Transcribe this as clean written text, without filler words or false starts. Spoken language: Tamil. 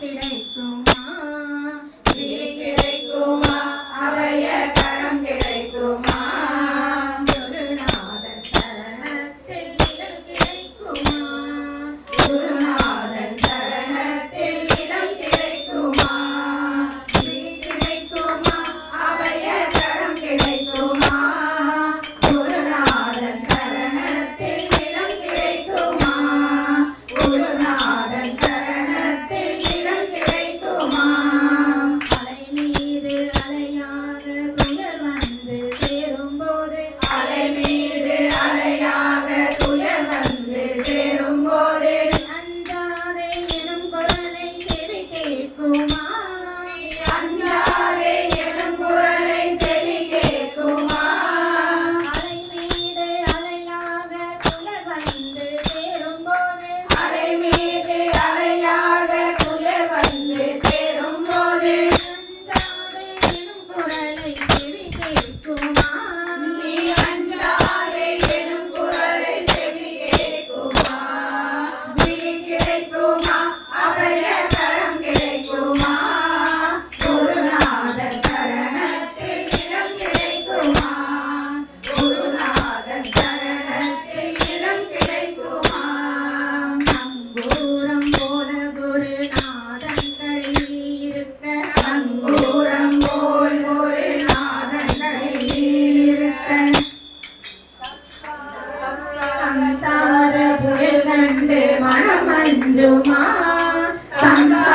கிடைக்குமா கிடைக்குமா அவைய கரம் கிடைக்குமா குருநாதன் சரணத்தில் இடம் கிடைக்குமா குருநாதன் சரணத்தில் இடம் கிடைக்குமா கிடைக்குமா அவைய கரம் கிடைக்குமா குருநாதன் சரணத்தில் இடம் கிடைக்குமா குருநாதன் சரணத்தில் இடம் கிடைக்குமா அலை மீது அலையாக துயர் வந்து சேரும்போது அலை மீது அலையாக துயர் வந்து சேரும்போது அஞ்சாதே எனும் குரலை செவி கேட்குமா அஞ்சாதே எனும் குரலை செவி கேட்குமா அலை மீது அலையாக துயர் வந்து சேரும்போது அலை மீது அலையாக துயர் வந்து சேரும்போது அஞ்சாதே எனும் குரலை செவி கேட்குமா நீ அஞ்சாதே எனும் குரலை செவி கேட்குமா விழி கிடைக்குமா அபய கரம் கிடைக்குமா குருநாதன் சரணத்தில் இடம் கிடைக்குமா குருநாதன் சரணத்தில் இடம் கிடைக்குமா அங்கூரம் போல குருநாதன் கடையில் இருக்க அங்கூரம் போல் குருநாதன் கடையில் இருக்க சம்சார புயல் கண்டு மனம் அஞ்சுமா சம்சார